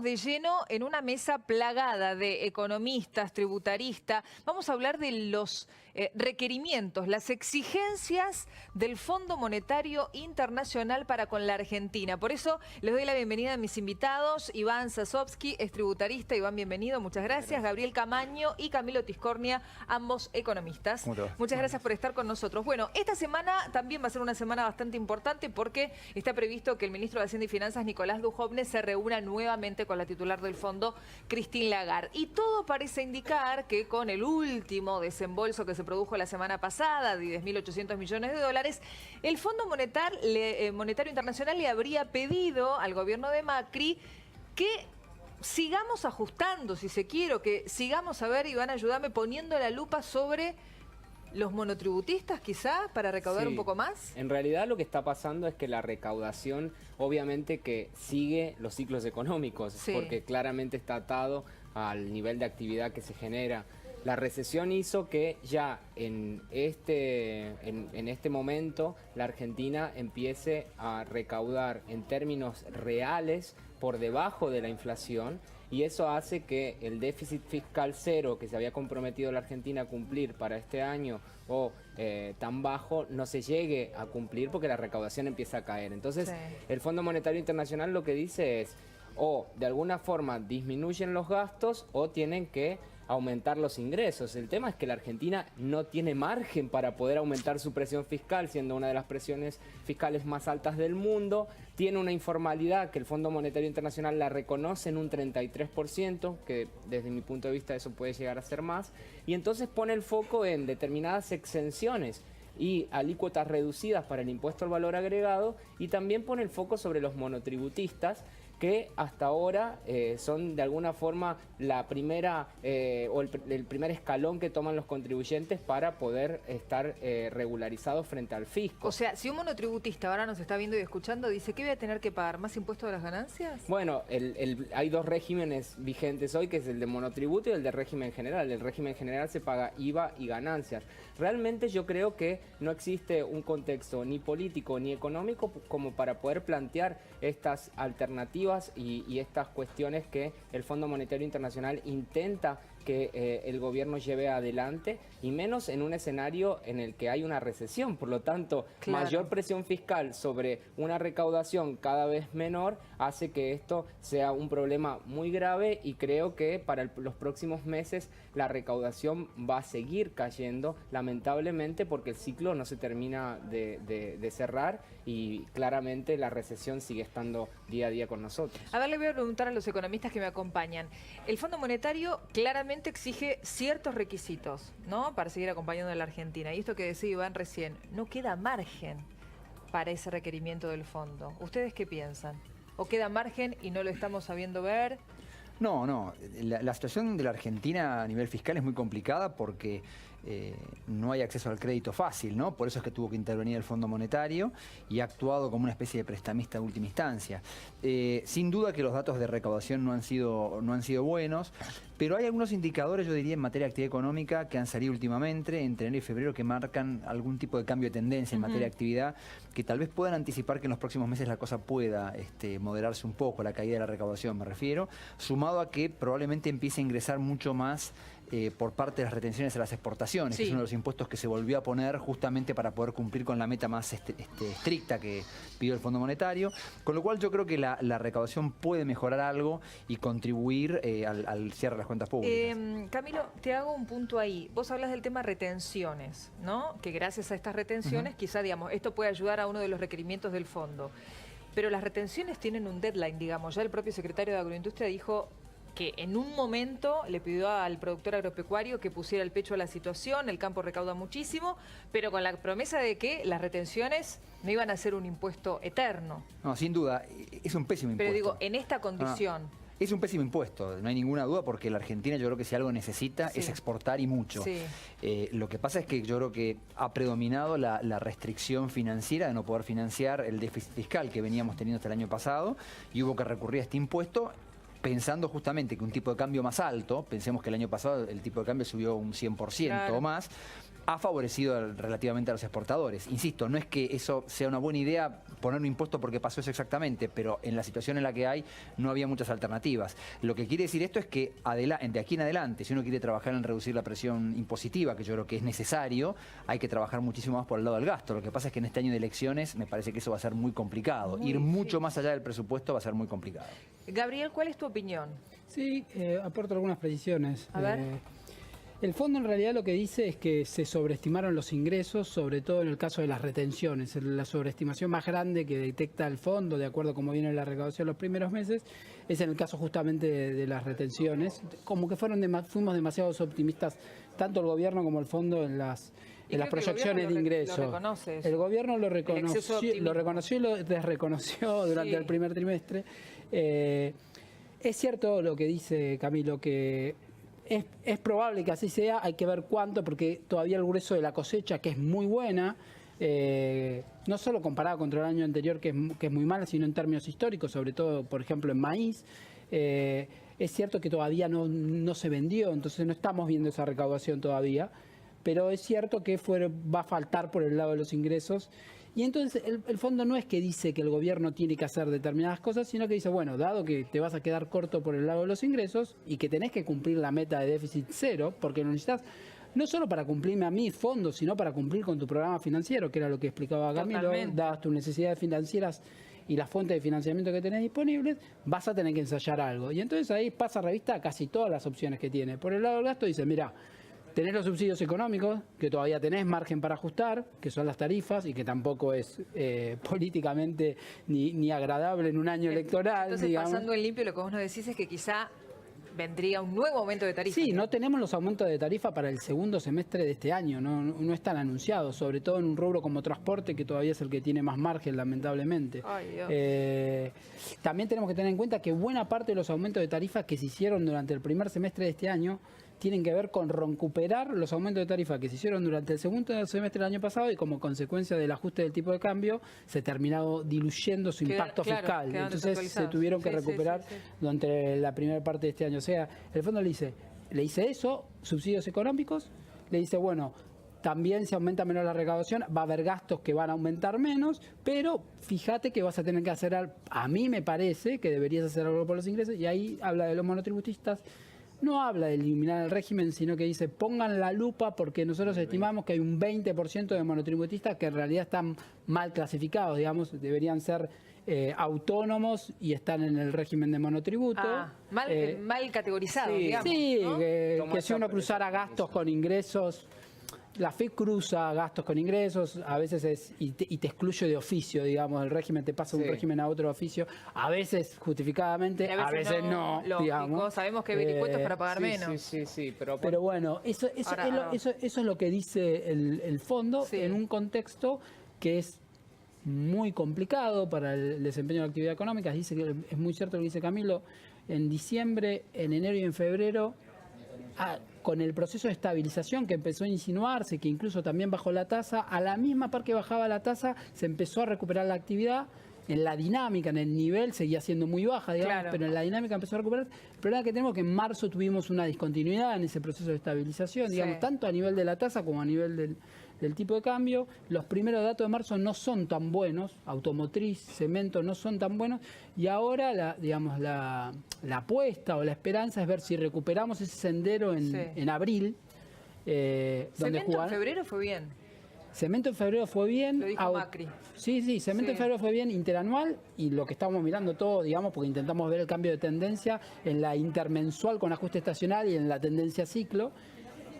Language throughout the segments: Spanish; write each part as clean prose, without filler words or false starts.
entramos de lleno en una mesa plagada de economistas, tributaristas. Vamos a hablar de los requerimientos, las exigencias del Fondo Monetario Internacional para con la Argentina. Por eso les doy la bienvenida a mis invitados. Iván Sasovsky es tributarista. Iván, bienvenido, muchas gracias. Gabriel Camaño y Camilo Tiscornia, ambos economistas. Muchas gracias por estar con nosotros. Bueno, esta semana también va a ser una semana bastante importante porque está previsto que el ministro de Hacienda y Finanzas, Nicolás Dujovne, se reúna nuevamente con la titular del fondo, Christine Lagarde. Y todo parece indicar que con el último desembolso que se produjo la semana pasada de 10.800 millones de dólares, el Fondo Monetario Internacional le habría pedido al gobierno de Macri que sigamos ajustando, si se quiere, o que sigamos, a ver, Iván, ayúdame, poniendo la lupa sobre los monotributistas, quizá, para recaudar un poco más. En realidad lo que está pasando es que la recaudación, obviamente que sigue los ciclos económicos, porque claramente está atado al nivel de actividad que se genera. La recesión hizo que ya en este momento la Argentina empiece a recaudar en términos reales por debajo de la inflación, y eso hace que el déficit fiscal cero que se había comprometido la Argentina a cumplir para este año o tan bajo no se llegue a cumplir porque la recaudación empieza a caer. Entonces el Fondo Monetario Internacional lo que dice es o de alguna forma disminuyen los gastos o tienen que aumentar los ingresos. El tema es que la Argentina no tiene margen para poder aumentar su presión fiscal, siendo una de las presiones fiscales más altas del mundo. Tiene una informalidad que el Fondo Monetario Internacional la reconoce en un 33%, que desde mi punto de vista eso puede llegar a ser más, y entonces pone el foco en determinadas exenciones y alícuotas reducidas para el impuesto al valor agregado, y también pone el foco sobre los monotributistas, que hasta ahora son de alguna forma la primera o el primer escalón que toman los contribuyentes para poder estar regularizados frente al fisco. O sea, si un monotributista ahora nos está viendo y escuchando, dice, ¿qué voy a tener que pagar? ¿Más impuestos de las ganancias? Bueno, hay dos regímenes vigentes hoy, que es el de monotributo y el de régimen general. El régimen general se paga IVA y ganancias. Realmente yo creo que no existe un contexto ni político ni económico como para poder plantear estas alternativas y estas cuestiones que el Fondo Monetario Internacional intenta que el gobierno lleve adelante, y menos en un escenario en el que hay una recesión. Por lo tanto, mayor presión fiscal sobre una recaudación cada vez menor hace que esto sea un problema muy grave, y creo que para los próximos meses la recaudación va a seguir cayendo, lamentablemente, porque el ciclo no se termina de cerrar y claramente la recesión sigue estando día a día con nosotros. A ver, le voy a preguntar a los economistas que me acompañan. El Fondo Monetario claramente exige ciertos requisitos, ¿no?, para seguir acompañando a la Argentina. Y esto que decía Iván recién, no queda margen para ese requerimiento del fondo. ¿Ustedes qué piensan? ¿O queda margen y no lo estamos sabiendo ver? No. La situación de la Argentina a nivel fiscal es muy complicada porque no hay acceso al crédito fácil, ¿no? Por eso es que tuvo que intervenir el Fondo Monetario y ha actuado como una especie de prestamista de última instancia. Sin duda que los datos de recaudación no han sido buenos, pero hay algunos indicadores, yo diría, en materia de actividad económica que han salido últimamente, entre enero y febrero, que marcan algún tipo de cambio de tendencia en materia de actividad, que tal vez puedan anticipar que en los próximos meses la cosa pueda moderarse un poco, la caída de la recaudación me refiero, sumado a que probablemente empiece a ingresar mucho más por parte de las retenciones a las exportaciones, que es uno de los impuestos que se volvió a poner justamente para poder cumplir con la meta más estricta que pidió el Fondo Monetario, con lo cual yo creo que la recaudación puede mejorar algo y contribuir al cierre de las cuentas públicas. Camilo, te hago un punto ahí. Vos hablas del tema retenciones, ¿no? Que gracias a estas retenciones, quizá, digamos, esto puede ayudar a uno de los requerimientos del fondo. Pero las retenciones tienen un deadline, digamos. Ya el propio secretario de Agroindustria dijo que en un momento le pidió al productor agropecuario que pusiera el pecho a la situación, el campo recauda muchísimo, pero con la promesa de que las retenciones no iban a ser un impuesto eterno. No, sin duda, es un pésimo impuesto. Pero digo, en esta condición... Es un pésimo impuesto, no hay ninguna duda, porque la Argentina yo creo que si algo necesita es exportar, y mucho. Lo que pasa es que yo creo que ha predominado la restricción financiera de no poder financiar el déficit fiscal que veníamos teniendo hasta el año pasado, y hubo que recurrir a este impuesto pensando justamente que un tipo de cambio más alto, pensemos que el año pasado el tipo de cambio subió un 100% o más, ha favorecido relativamente a los exportadores. Insisto, no es que eso sea una buena idea poner un impuesto porque pasó eso exactamente, pero en la situación en la que hay no había muchas alternativas. Lo que quiere decir esto es que de aquí en adelante, si uno quiere trabajar en reducir la presión impositiva, que yo creo que es necesario, hay que trabajar muchísimo más por el lado del gasto. Lo que pasa es que en este año de elecciones me parece que eso va a ser muy complicado. Ir mucho más allá del presupuesto va a ser muy complicado. Gabriel, ¿cuál es tu opinión? Sí, aporto algunas precisiones. A ver. El fondo en realidad lo que dice es que se sobreestimaron los ingresos, sobre todo en el caso de las retenciones. La sobreestimación más grande que detecta el fondo, de acuerdo a cómo viene la recaudación los primeros meses, es en el caso justamente de las retenciones. Como que fuimos demasiado optimistas, tanto el gobierno como el fondo, en las proyecciones de ingresos. El gobierno lo reconoció y lo desreconoció durante el primer trimestre. Es cierto lo que dice Camilo, que es probable que así sea, hay que ver cuánto, porque todavía el grueso de la cosecha, que es muy buena, no solo comparado contra el año anterior, que es muy mala, sino en términos históricos, sobre todo, por ejemplo, en maíz. Es cierto que todavía no se vendió, entonces no estamos viendo esa recaudación todavía, pero es cierto que va a faltar por el lado de los ingresos. Y entonces el fondo no es que dice que el gobierno tiene que hacer determinadas cosas, sino que dice, bueno, dado que te vas a quedar corto por el lado de los ingresos y que tenés que cumplir la meta de déficit cero, porque lo necesitas no solo para cumplirme a mi fondo, sino para cumplir con tu programa financiero, que era lo que explicaba Camilo, dadas tus necesidades financieras y las fuentes de financiamiento que tenés disponibles, vas a tener que ensayar algo. Y entonces ahí pasa revista a casi todas las opciones que tiene. Por el lado del gasto dice, mira, tenés los subsidios económicos, que todavía tenés margen para ajustar, que son las tarifas, y que tampoco es políticamente ni agradable en un año electoral. Entonces, digamos. pasando en limpio, lo que vos nos decís es que quizá vendría un nuevo aumento de tarifa. Sí, no tenemos los aumentos de tarifa para el segundo semestre de este año, no están anunciados, sobre todo en un rubro como transporte, que todavía es el que tiene más margen, lamentablemente. Ay, Dios. También tenemos que tener en cuenta que buena parte de los aumentos de tarifa que se hicieron durante el primer semestre de este año tienen que ver con recuperar los aumentos de tarifa que se hicieron durante el segundo semestre del año pasado, y como consecuencia del ajuste del tipo de cambio se terminó diluyendo su impacto fiscal. Entonces se tuvieron que recuperar durante la primera parte de este año. O sea, el fondo le dice eso, subsidios económicos, le dice, bueno, también si aumenta menos la recaudación, va a haber gastos que van a aumentar menos, pero fíjate que vas a tener que hacer algo. A mí me parece que deberías hacer algo por los ingresos, y ahí habla de los monotributistas. No habla de eliminar el régimen, sino que dice pongan la lupa, porque nosotros estimamos que hay un 20% de monotributistas que en realidad están mal clasificados, digamos, deberían ser autónomos y están en el régimen de monotributo. Mal categorizados, sí, digamos. Sí, ¿no? que si uno cruzara gastos con ingresos, la FIP cruza gastos con ingresos, a veces y te excluye de oficio, digamos, el régimen te pasa de un régimen a otro oficio, a veces justificadamente, a veces no, lógico, digamos. Sabemos que hay impuestos para pagar menos. Sí, pero bueno, eso es lo que dice el fondo en un contexto que es muy complicado para el desempeño de la actividad económica. Dice que es muy cierto lo que dice Camilo, en diciembre, en enero y en febrero, con el proceso de estabilización que empezó a insinuarse, que incluso también bajó la tasa, a la misma par que bajaba la tasa, se empezó a recuperar la actividad. En la dinámica, en el nivel, seguía siendo muy baja, digamos, pero en la dinámica empezó a recuperar. El problema que tenemos es que en marzo tuvimos una discontinuidad en ese proceso de estabilización, digamos, tanto a nivel de la tasa como a nivel del tipo de cambio. Los primeros datos de marzo no son tan buenos, automotriz, cemento no son tan buenos, y ahora la apuesta o la esperanza es ver si recuperamos ese sendero en abril. Cemento en febrero fue bien. Cemento en febrero fue bien. Lo dijo Macri. Sí, cemento en febrero fue bien interanual, y lo que estamos mirando todo, digamos, porque intentamos ver el cambio de tendencia en la intermensual con ajuste estacional y en la tendencia ciclo.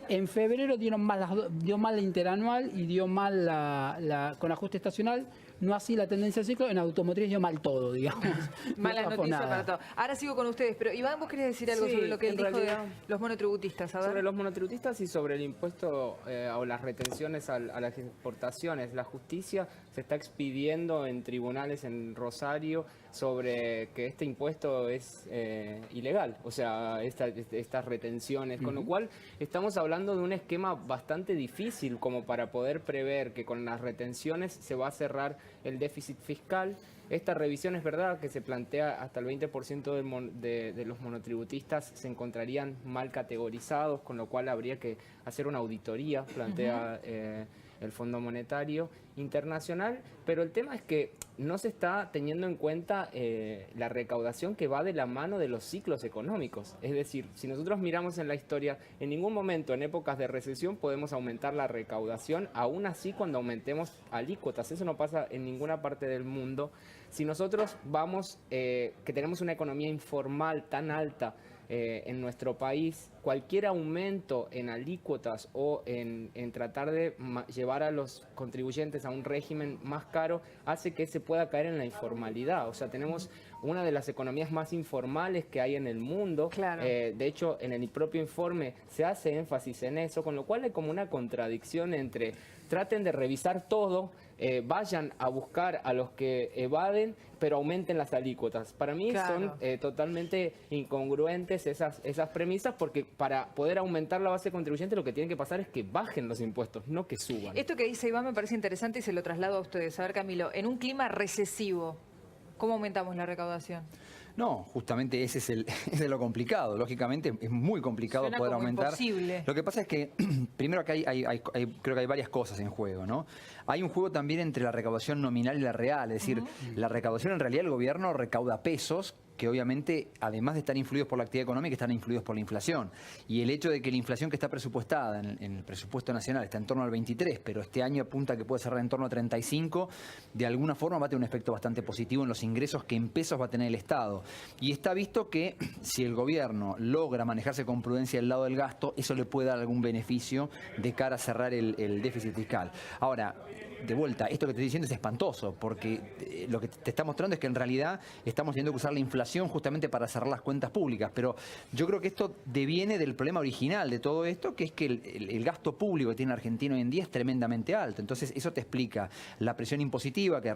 En febrero dio mal la interanual y dio mal la con ajuste estacional, no así la tendencia ciclo. En automotriz dio mal todo, digamos. Mala noticia para todo. Ahora sigo con ustedes, pero Iván, vos querés decir algo sobre lo que él dijo de los monotributistas. Sobre los monotributistas y sobre el impuesto o las retenciones a las exportaciones. La justicia se está expidiendo en tribunales en Rosario sobre que este impuesto es ilegal, o sea, estas retenciones, con lo cual estamos hablando de un esquema bastante difícil como para poder prever que con las retenciones se va a cerrar el déficit fiscal esta revisión es verdad que se plantea hasta el 20% de los monotributistas se encontrarían mal categorizados, con lo cual habría que hacer una auditoría, plantea el Fondo Monetario Internacional, pero el tema es que no se está teniendo en cuenta la recaudación que va de la mano de los ciclos económicos. Es decir, si nosotros miramos en la historia, en ningún momento en épocas de recesión podemos aumentar la recaudación, aún así cuando aumentemos alícuotas. Eso no pasa en ninguna parte del mundo. Si nosotros vamos, que tenemos una economía informal tan alta, en nuestro país, cualquier aumento en alícuotas o en tratar de llevar a los contribuyentes a un régimen más caro hace que se pueda caer en la informalidad. O sea, tenemos una de las economías más informales que hay en el mundo. Claro. De hecho, en el propio informe se hace énfasis en eso, con lo cual hay como una contradicción entre traten de revisar todo, vayan a buscar a los que evaden, pero aumenten las alícuotas. Para mí Claro. son totalmente incongruentes esas premisas, porque para poder aumentar la base contribuyente lo que tiene que pasar es que bajen los impuestos, no que suban. Esto que dice Iván me parece interesante y se lo traslado a ustedes. A ver, Camilo, en un clima recesivo, ¿cómo aumentamos la recaudación? No, justamente ese es lo complicado. Lógicamente es muy complicado Suena poder como aumentar. imposible. Lo que pasa es que, primero que creo que hay varias cosas en juego, ¿no? Hay un juego también entre la recaudación nominal y la real. Es decir, la recaudación en realidad el gobierno recauda pesos que obviamente, además de estar influidos por la actividad económica, están influidos por la inflación. Y el hecho de que la inflación que está presupuestada en el presupuesto nacional está en torno al 23, pero este año apunta que puede cerrar en torno a 35, de alguna forma va a tener un efecto bastante positivo en los ingresos que en pesos va a tener el Estado. Y está visto que si el gobierno logra manejarse con prudencia del lado del gasto, eso le puede dar algún beneficio de cara a cerrar el déficit fiscal. Ahora, de vuelta, esto que te estoy diciendo es espantoso, porque lo que te está mostrando es que en realidad estamos teniendo que usar la inflación justamente para cerrar las cuentas públicas. Pero yo creo que esto deviene del problema original de todo esto, que es que el gasto público que tiene Argentina hoy en día es tremendamente alto. Entonces eso te explica la presión impositiva que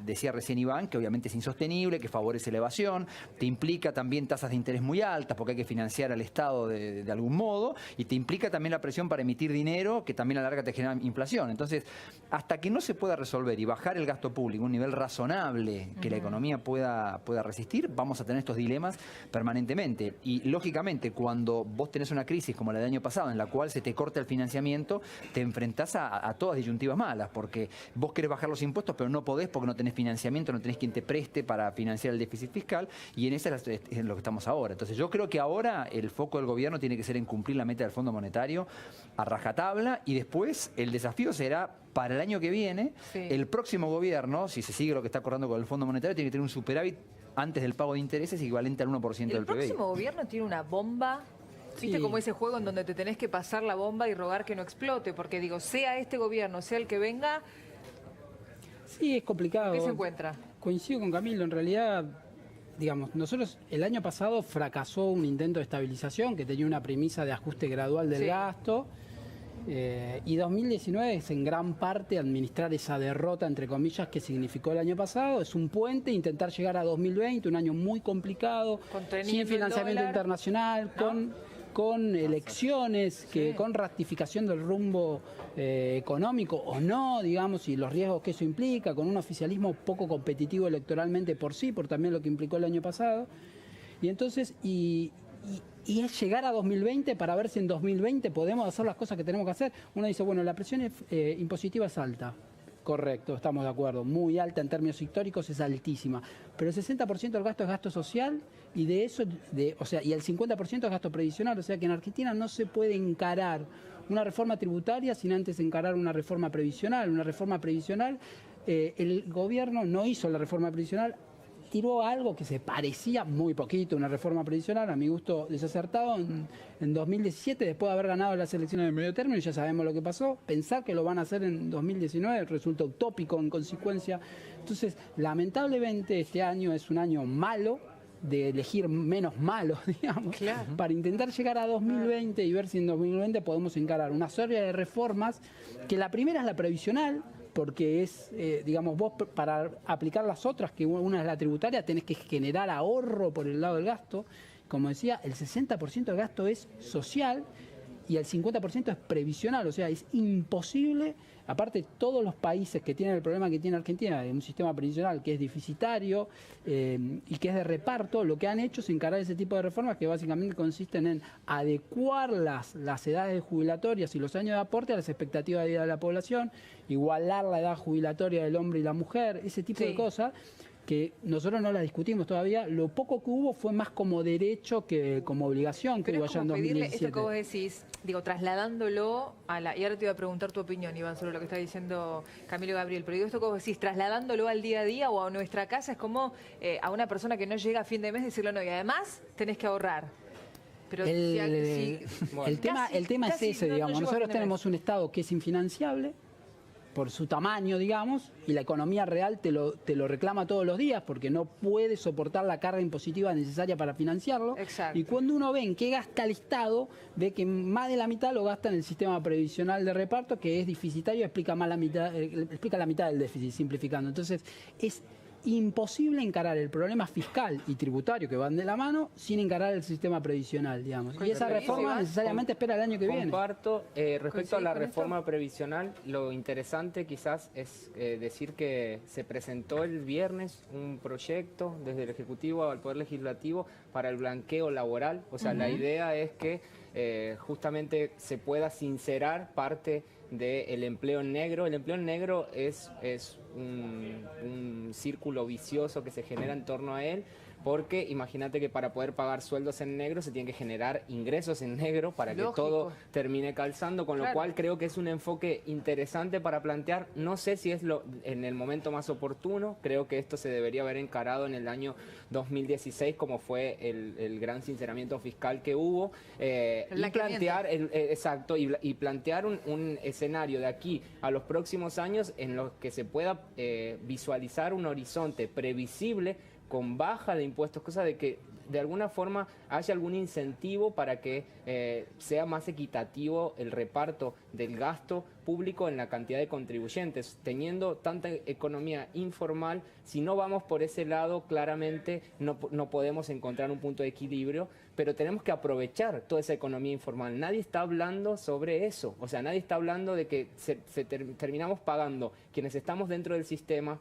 decía recién Iván, que obviamente es insostenible, que favorece la evasión, te implica también tasas de interés muy altas, porque hay que financiar al Estado de algún modo, y te implica también la presión para emitir dinero, que también a la larga te genera inflación. Entonces, hasta que no se pueda resolver y bajar el gasto público a un nivel razonable que la economía pueda resistir, vamos a tener estos dilemas permanentemente. Y lógicamente, cuando vos tenés una crisis como la del año pasado, en la cual se te corta el financiamiento, te enfrentás a todas disyuntivas malas, porque vos querés bajar los impuestos, pero no podés porque no tenés financiamiento, no tenés quien te preste para financiar el déficit fiscal, y en eso es en lo que estamos ahora. Entonces yo creo que ahora el foco del gobierno tiene que ser en cumplir la meta del Fondo Monetario a rajatabla, y después el desafío será para el año que viene, el próximo gobierno, si se sigue lo que está acordando con el Fondo Monetario, tiene que tener un superávit antes del pago de intereses equivalente al 1% del PBI. ¿El próximo gobierno tiene una bomba? ¿Viste Sí. como ese juego en donde te tenés que pasar la bomba y rogar que no explote? Porque digo, sea este gobierno, sea el que venga, Sí, es complicado. ¿qué se encuentra? Coincido con Camilo, en realidad, digamos, nosotros el año pasado fracasó un intento de estabilización que tenía una premisa de ajuste gradual del Sí. gasto. Y 2019 es en gran parte administrar esa derrota, entre comillas, que significó el año pasado. Es un puente, intentar llegar a 2020, un año muy complicado, Conteniendo sin el financiamiento dólar, internacional, ¿no? con elecciones, Sí. con ratificación del rumbo económico o no, digamos, y los riesgos que eso implica, con un oficialismo poco competitivo electoralmente por sí, por también lo que implicó el año pasado. Y entonces, y es llegar a 2020 para ver si en 2020 podemos hacer las cosas que tenemos que hacer. Uno dice, bueno, la presión impositiva es alta. Correcto, estamos de acuerdo. Muy alta en términos históricos, es altísima. Pero el 60% del gasto es gasto social y de eso, y el 50% es gasto previsional. O sea que en Argentina no se puede encarar una reforma tributaria sin antes encarar una reforma previsional. Una reforma previsional, el gobierno no hizo la reforma previsional, tiró algo que se parecía muy poquito a una reforma previsional, a mi gusto desacertado, en 2017, después de haber ganado las elecciones de medio término, y ya sabemos lo que pasó. Pensar que lo van a hacer en 2019 resulta utópico en consecuencia. Entonces, lamentablemente este año es un año malo, de elegir menos malos, digamos, Claro. para intentar llegar a 2020 y ver si en 2020 podemos encarar una serie de reformas, que la primera es la previsional, porque es, digamos, vos para aplicar las otras, que una es la tributaria, tenés que generar ahorro por el lado del gasto. Como decía, el 60% del gasto es social, y el 50% es previsional, o sea, es imposible. Aparte, todos los países que tienen el problema que tiene Argentina, de un sistema previsional que es deficitario y que es de reparto, lo que han hecho es encarar ese tipo de reformas que básicamente consisten en adecuar las edades jubilatorias y los años de aporte a las expectativas de vida de la población, igualar la edad jubilatoria del hombre y la mujer, ese tipo de cosas que nosotros no las discutimos todavía. Lo poco que hubo fue más como derecho que como obligación que Pero hubo es allá en como pedirle 2017. esto que vos decís, digo, trasladándolo a la... Y ahora te iba a preguntar tu opinión, Iván, sobre lo que está diciendo Camilo Gabriel, pero digo, esto que vos decís, trasladándolo al día a día o a nuestra casa, es como a una persona que no llega a fin de mes decirle, no, y además tenés que ahorrar. Pero El tema es ese, digamos. Nosotros tenemos un Estado que es infinanciable por su tamaño, digamos, y la economía real te lo reclama todos los días porque no puede soportar la carga impositiva necesaria para financiarlo. Exacto. Y cuando uno ve en qué gasta el Estado, ve que más de la mitad lo gasta en el sistema previsional de reparto, que es deficitario, explica la mitad del déficit, simplificando. Entonces, es imposible encarar el problema fiscal y tributario que van de la mano sin encarar el sistema previsional, digamos. Y esa reforma necesariamente espera el año que viene. Comparto. Respecto a la reforma previsional, lo interesante quizás es decir que se presentó el viernes un proyecto desde el Ejecutivo al Poder Legislativo para el blanqueo laboral. O sea, la idea es que justamente se pueda sincerar parte del empleo en negro. El empleo en negro es un círculo vicioso que se genera en torno a él, porque imagínate que para poder pagar sueldos en negro se tienen que generar ingresos en negro para que todo termine calzando, con lo cual creo que es un enfoque interesante para plantear. No sé si es en el momento más oportuno, creo que esto se debería haber encarado en el año 2016, como fue el gran sinceramiento fiscal que hubo, y plantear, y plantear un escenario de aquí a los próximos años en los que se pueda visualizar un horizonte previsible con baja de impuestos, cosa de que de alguna forma haya algún incentivo para que sea más equitativo el reparto del gasto público en la cantidad de contribuyentes. Teniendo tanta economía informal, si no vamos por ese lado, claramente no podemos encontrar un punto de equilibrio, pero tenemos que aprovechar toda esa economía informal. Nadie está hablando sobre eso, o sea, nadie está hablando de que terminamos pagando quienes estamos dentro del sistema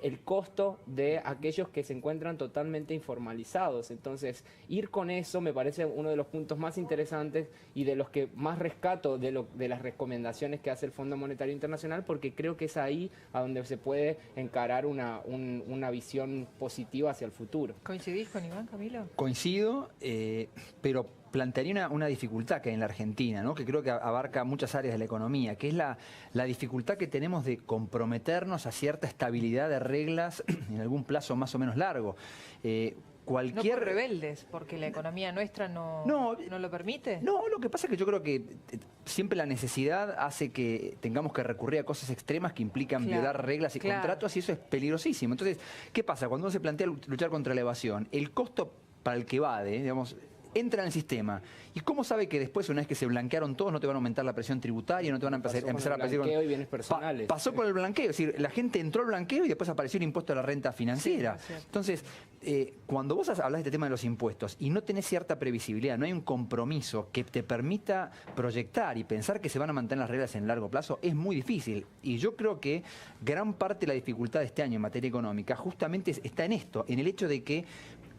el costo de aquellos que se encuentran totalmente informalizados. Entonces, ir con eso me parece uno de los puntos más interesantes y de los que más rescato de las recomendaciones que hace el Fondo Monetario Internacional, porque creo que es ahí a donde se puede encarar una visión positiva hacia el futuro. ¿Coincidís con Iván, Camilo? Coincido, pero plantearía una dificultad que hay en la Argentina, ¿no? Que creo que abarca muchas áreas de la economía, que es la dificultad que tenemos de comprometernos a cierta estabilidad de reglas en algún plazo más o menos largo. No por rebeldes, porque la economía nuestra no lo permite. No, lo que pasa es que yo creo que siempre la necesidad hace que tengamos que recurrir a cosas extremas que implican violar reglas y contratos, y eso es peligrosísimo. Entonces, ¿qué pasa? Cuando uno se plantea luchar contra la evasión, el costo para el que evade, digamos, entra en el sistema. ¿Y cómo sabe que después, una vez que se blanquearon todos, no te van a aumentar la presión tributaria, no te van a empezar a aparecer con blanqueo y bienes personales? Pasó con el blanqueo, es decir, la gente entró al blanqueo y después apareció el impuesto a la renta financiera. Sí, entonces, cuando vos hablas de este tema de los impuestos y no tenés cierta previsibilidad, no hay un compromiso que te permita proyectar y pensar que se van a mantener las reglas en largo plazo, es muy difícil. Y yo creo que gran parte de la dificultad de este año en materia económica justamente está en esto, en el hecho de que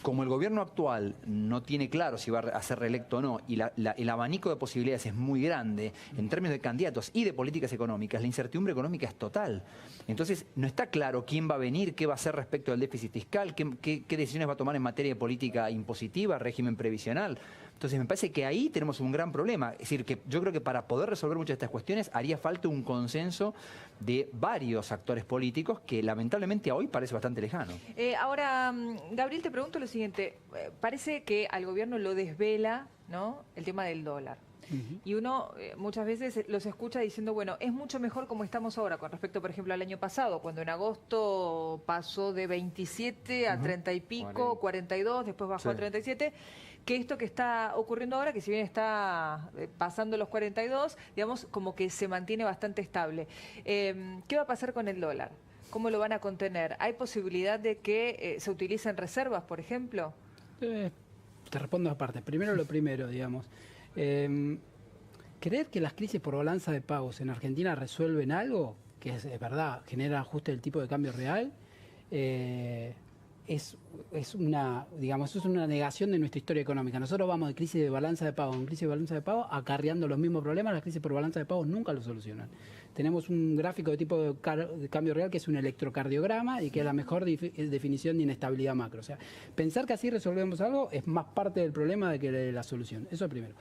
como el gobierno actual no tiene claro si va a ser reelecto o no, y el abanico de posibilidades es muy grande en términos de candidatos y de políticas económicas, la incertidumbre económica es total. Entonces, no está claro quién va a venir, qué va a hacer respecto al déficit fiscal, qué decisiones va a tomar en materia de política impositiva, régimen previsional. Entonces, me parece que ahí tenemos un gran problema. Es decir, que yo creo que para poder resolver muchas de estas cuestiones haría falta un consenso de varios actores políticos que lamentablemente a hoy parece bastante lejano. Ahora, Gabriel, te pregunto lo siguiente. Parece que al gobierno lo desvela, ¿no?, el tema del dólar. Y uno muchas veces los escucha diciendo, bueno, es mucho mejor como estamos ahora con respecto, por ejemplo, al año pasado, cuando en agosto pasó de 27 a 30 y pico, 42, después bajó a 37, que esto que está ocurriendo ahora, que si bien está pasando los 42, digamos, como que se mantiene bastante estable. ¿Qué va a pasar con el dólar? ¿Cómo lo van a contener? ¿Hay posibilidad de que se utilicen reservas, por ejemplo? Te respondo a partes. Primero lo primero, digamos. ¿Qué creer que las crisis por balanza de pagos en Argentina resuelven algo, que es verdad, generan ajuste del tipo de cambio real, es una negación de nuestra historia económica. Nosotros vamos de crisis de balanza de pago en crisis de balanza de pago acarreando los mismos problemas. Las crisis por balanza de pagos nunca lo solucionan. Tenemos un gráfico de tipo de cambio real que es un electrocardiograma y que es la mejor definición de inestabilidad macro. O sea, pensar que así resolvemos algo es más parte del problema de que de la solución. Eso primero.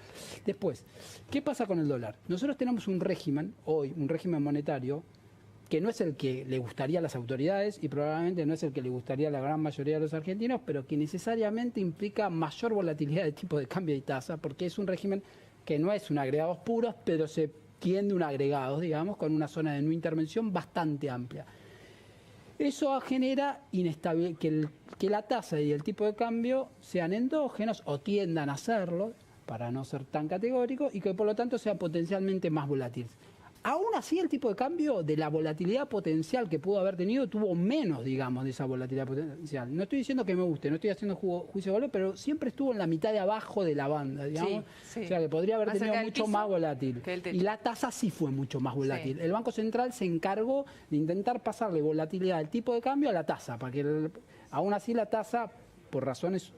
Después, ¿qué pasa con el dólar? Nosotros tenemos un régimen, hoy, un régimen monetario que no es el que le gustaría a las autoridades y probablemente no es el que le gustaría a la gran mayoría de los argentinos, pero que necesariamente implica mayor volatilidad de tipo de cambio y tasa, porque es un régimen que no es un agregados puros, pero se tiende un agregados, digamos, con una zona de no intervención bastante amplia. Eso genera inestabilidad, que la tasa y el tipo de cambio sean endógenos o tiendan a serlo, para no ser tan categórico, y que por lo tanto sean potencialmente más volátiles. Aún así, el tipo de cambio, de la volatilidad potencial que pudo haber tenido, tuvo menos, digamos, de esa volatilidad potencial. No estoy diciendo que me guste, no estoy haciendo juicio de valor, pero siempre estuvo en la mitad de abajo de la banda, digamos. Sí. O sea, que podría haber tenido mucho más volátil. Y la tasa sí fue mucho más volátil. El Banco Central se encargó de intentar pasarle volatilidad al tipo de cambio a la tasa, para que aún así la tasa, por razones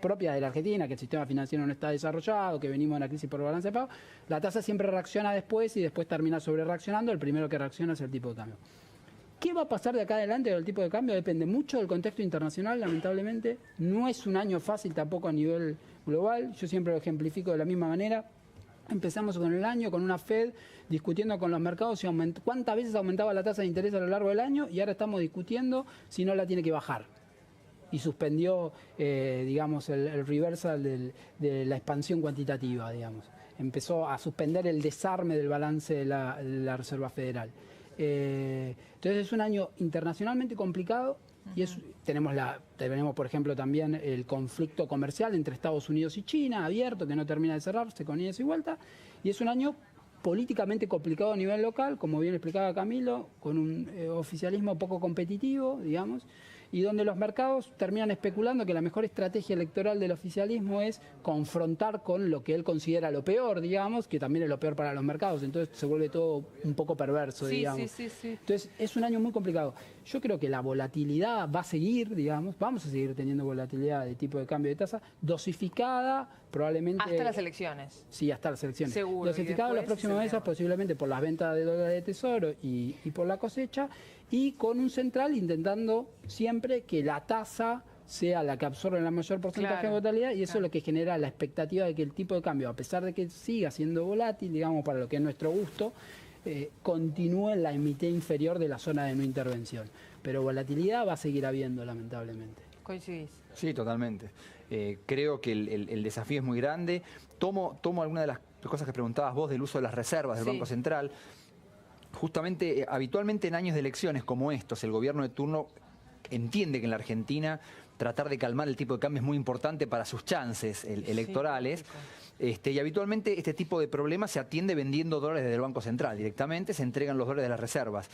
propia de la Argentina, que el sistema financiero no está desarrollado, que venimos de una crisis por balance de pago, la tasa siempre reacciona después y después termina sobre reaccionando. El primero que reacciona es el tipo de cambio. ¿Qué va a pasar de acá adelante con el tipo de cambio? Depende mucho del contexto internacional, lamentablemente. No es un año fácil tampoco a nivel global. Yo siempre lo ejemplifico de la misma manera. Empezamos con el año con una Fed discutiendo con los mercados si cuántas veces aumentaba la tasa de interés a lo largo del año, y ahora estamos discutiendo si no la tiene que bajar. Y suspendió, digamos, el reversal de la expansión cuantitativa, digamos. Empezó a suspender el desarme del balance de la Reserva Federal. Entonces es un año internacionalmente complicado y tenemos, por ejemplo, también el conflicto comercial entre Estados Unidos y China, abierto, que no termina de cerrarse con idas y vueltas. Y es un año políticamente complicado a nivel local, como bien explicaba Camilo, con un oficialismo poco competitivo, digamos, y donde los mercados terminan especulando que la mejor estrategia electoral del oficialismo es confrontar con lo que él considera lo peor, digamos, que también es lo peor para los mercados. Entonces se vuelve todo un poco perverso, digamos. Sí. Entonces es un año muy complicado. Yo creo que la volatilidad va a seguir, digamos, vamos a seguir teniendo volatilidad de tipo de cambio de tasa, dosificada probablemente... Hasta las elecciones. Sí, hasta las elecciones. Seguro. Dosificada en los próximos meses, posiblemente por las ventas de dólares de tesoro y por la cosecha, y con un central intentando siempre que la tasa sea la que absorbe la mayor porcentaje de volatilidad, y eso es lo que genera la expectativa de que el tipo de cambio, a pesar de que siga siendo volátil, digamos, para lo que es nuestro gusto, continúe en la mitad inferior de la zona de no intervención. Pero volatilidad va a seguir habiendo, lamentablemente. ¿Coincidís? Sí, totalmente. Creo que el desafío es muy grande. Tomo alguna de las cosas que preguntabas vos del uso de las reservas del Banco Central. Justamente, habitualmente en años de elecciones como estos, el gobierno de turno entiende que en la Argentina tratar de calmar el tipo de cambio es muy importante para sus chances electorales. Y habitualmente este tipo de problemas se atiende vendiendo dólares desde el Banco Central. Directamente se entregan los dólares de las reservas.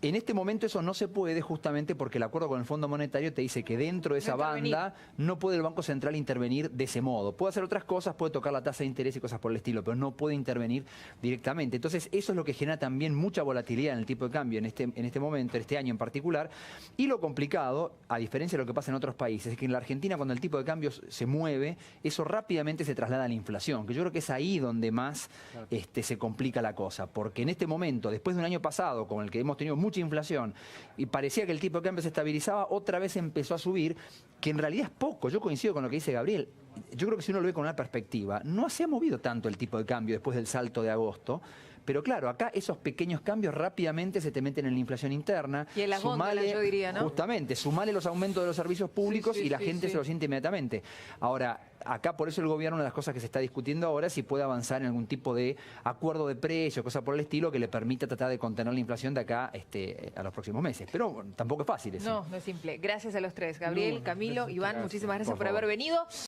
En este momento eso no se puede, justamente porque el acuerdo con el Fondo Monetario te dice que dentro de esa banda no puede el Banco Central intervenir de ese modo. Puede hacer otras cosas, puede tocar la tasa de interés y cosas por el estilo, pero no puede intervenir directamente. Entonces eso es lo que genera también mucha volatilidad en el tipo de cambio en este momento, en este año en particular. Y lo complicado, a diferencia de lo que pasa en otros países, es que en la Argentina cuando el tipo de cambio se mueve, eso rápidamente se traslada a la inflación, que yo creo que es ahí donde más se complica la cosa. Porque en este momento, después de un año pasado, con el que hemos tenido mucha inflación y parecía que el tipo de cambio se estabilizaba, otra vez empezó a subir, que en realidad es poco. Yo coincido con lo que dice Gabriel. Yo creo que si uno lo ve con una perspectiva, no se ha movido tanto el tipo de cambio después del salto de agosto. Pero claro, acá esos pequeños cambios rápidamente se te meten en la inflación interna. Y en las góndolas, yo diría, ¿no? Justamente, sumale los aumentos de los servicios públicos y la gente se lo siente inmediatamente. Ahora, acá por eso el gobierno, una de las cosas que se está discutiendo ahora es si puede avanzar en algún tipo de acuerdo de precio, cosa por el estilo, que le permita tratar de contener la inflación de acá a los próximos meses. Pero tampoco es fácil eso. No es simple. Gracias a los tres. Gabriel, Camilo, Iván, muchísimas gracias por haber venido.